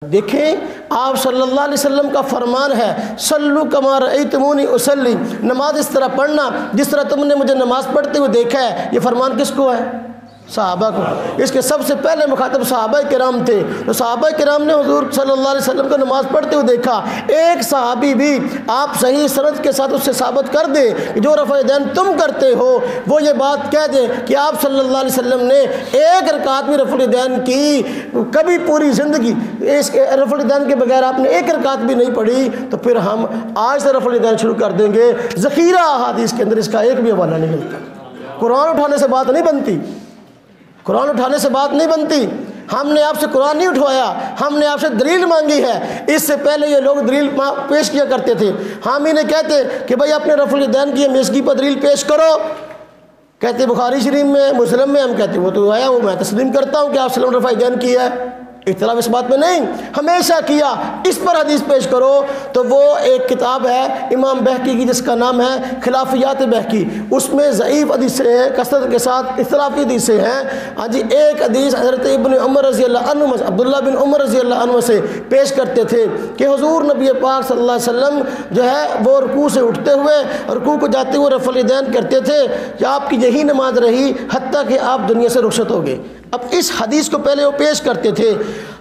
देखें आप सल्लल्लाहु अलैहि वसल्लम का फरमान है, सल्लु कमा रअयतमूनी उसल्ली, नमाज इस तरह पढ़ना जिस तरह तुमने मुझे नमाज पढ़ते हुए देखा है। ये फरमान किसको है? सहाबा को। इसके सबसे पहले मुखातब सहाबा किराम थे। तो सहाबा किराम ने हुजूर सल्लल्लाहु अलैहि वसल्लम को नमाज पढ़ते हुए देखा। एक सहाबी भी आप सही सनद के साथ उससे साबित कर दे कि जो रफ़ा दैन तुम करते हो, वो ये बात कह दे कि आप सल्लल्लाहु अलैहि वसल्लम ने एक रकात भी रफ़ा दैन की, कभी पूरी ज़िंदगी इस रफ़ा दैन के बगैर आपने एक रकात भी नहीं पढ़ी, तो फिर हम आज से रफ़ा दैन शुरू कर देंगे। ज़ख़ीरा अहादीस के अंदर इसका एक भी हवाला नहीं मिलता। कुरान उठाने से बात नहीं बनती, कुरान उठाने से बात नहीं बनती। हमने आपसे कुरान नहीं उठवाया, हमने आपसे दलील मांगी है। इससे पहले ये लोग दलील पेश किया करते थे। हम इन्हें कहते कि भाई अपने रफ़ुल दैन की मेज़गी पर दलील पेश करो, कहते बुखारी शरीफ में, मुस्लिम में। हम कहते वो तो आया, वो मैं तस्लीम करता हूँ कि आप सल्लम रफ़ा दैन की है, इख्तिलाफ इस बात में नहीं, हमेशा किया। इस पर हदीस पेश करो तो वो एक किताब है इमाम बहकी की जिसका नाम है खिलाफियात बहकी। उसमें ज़ईफ़ हदीसें हैं, कसरत के साथ इख्तिलाफी हदीसें हैं। हाँ जी, एक हदीस हज़रत इब्न उमर रज़ी अल्लाह अन्हु, अब्दुल्लाह बिन उमर रज़ी अल्लाह अन्हु से पेश करते थे कि हुज़ूर नबी पाक सल्लल्लाहु अलैहि वसल्लम जो है वो रुकू से उठते हुए रुकू को जाते हुए रफ़ुल दैन करते थे कि आपकी यही नमाज रही हत्ता कि आप दुनिया से रुखसत हो गए। अब इस हदीस को पहले वो पेश करते थे।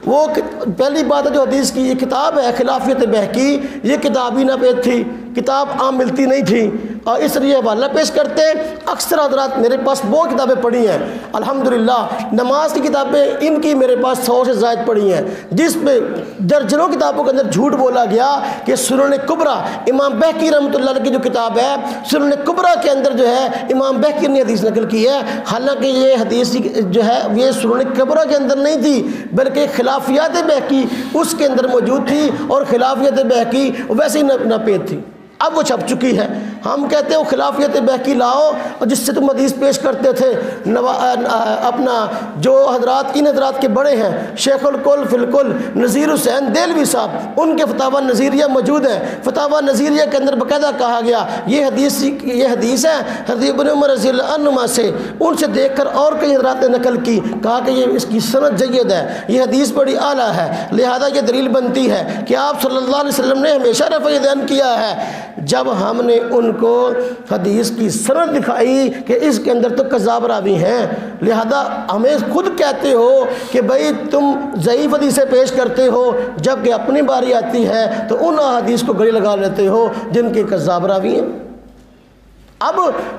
वो पहली बात है जो हदीस की ये किताब है खिलाफियत बहकी, ये किताब ही ना पेश थी, किताब आम मिलती नहीं थी और इसलिए हवाला पेश करते। अक्सर हज़रात मेरे पास बहुत किताबें पढ़ी हैं अल्हम्दुलिल्लाह। नमाज की किताबें इनकी मेरे पास 100 से ज़ायद पढ़ी हैं, जिसमें दर्जनों किताबों के अंदर झूठ बोला गया कि सुनन कुबरा इमाम बहकी रहमतुल्लाह अलैह की जो किताब है सुनन कुबरा के अंदर जो है इमाम बहकी ने हदीस नकल की है। हालांकि ये हदीस जो है ये सुनन कुबरा के अंदर नहीं थी, बल्कि खिलाफियात बहकी उसके अंदर मौजूद थी और खिलाफियत बहकी वैसे ही नापेद थी। अब वो छप चुकी है। हम कहते हैं वो खिलाफियत बहकी लाओ और जिससे तुम हदीस पेश करते थे। अपना जो हजरात इन हजरात के बड़े हैं शेखुल कुल फिलकुल नज़ीर हुसैन देलवी साहब, उनके फतावा नज़ीरिया मौजूद है। फतावा नज़ीरिया के अंदर बाकायदा कहा गया ये हदीस है हज़रत इब्न उमर रज़ी अल्लाह अन्हुमा से, उनसे देख कर और कई हजरात ने नकल की, कहा कि ये इसकी सनद जय्यद है, ये हदीस बड़ी आला है, लिहाजा ये दलील बनती है कि आप सल्लल्लाहु अलैहि वसल्लम ने हमेशा रफ़ा दैन किया है। जब हमने उनको हदीस की सनद दिखाई कि इसके अंदर तो कज़ाब रावी हैं, लिहाजा हमें खुद कहते हो कि भाई तुम ज़ईफ़ हदीसें पेश करते हो, जबकि अपनी बारी आती है तो उन हदीस को गले लगा लेते हो जिनके कज़ाब रावी हैं। अब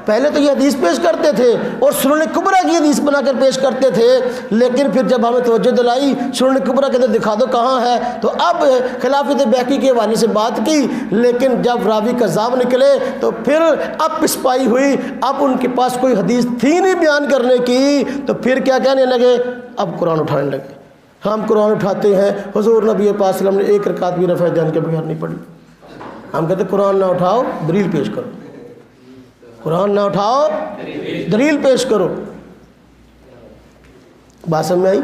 पहले तो ये हदीस पेश करते थे और सुनन कुबरा की हदीस बनाकर पेश करते थे, लेकिन फिर जब हमें तवज्जो दिलाई सुनन कुबरा के अंदर दिखा दो कहाँ है, तो अब खिलाफत बहकी के हवाले से बात की, लेकिन जब रावी कज़ाब निकले तो फिर अब पिसपाई हुई। अब उनके पास कोई हदीस थी नहीं बयान करने की, तो फिर क्या कहने लगे, अब कुरान उठाने लगे। हम कुरान उठाते हैं, हुज़ूर नबी पाक सल्लल्लाहु अलैहि वसल्लम ने एक रकात भी रफ़ा दैन के बगैर नहीं पढ़ी। हम कहते कुरान ना उठाओ दलील पेश करो, कुरान ना उठाओ दलील पेश करो। बात समझ में आई?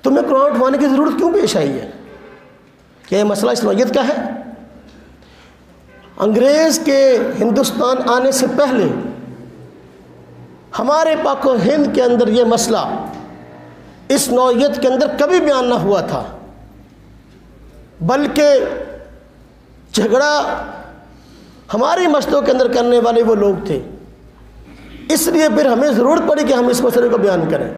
तुम्हें कुरान उठवाने की ज़रूरत क्यों पेश आई है? क्या यह मसला इस्लामियत का है? अंग्रेज़ के हिंदुस्तान आने से पहले हमारे पाको हिंद के अंदर यह मसला इस नौइयत के अंदर कभी बयान ना हुआ था, बल्कि झगड़ा हमारी मस्जिदों के अंदर करने वाले वो लोग थे। इसलिए फिर हमें ज़रूरत पड़ी कि हम इस मसले को बयान करें।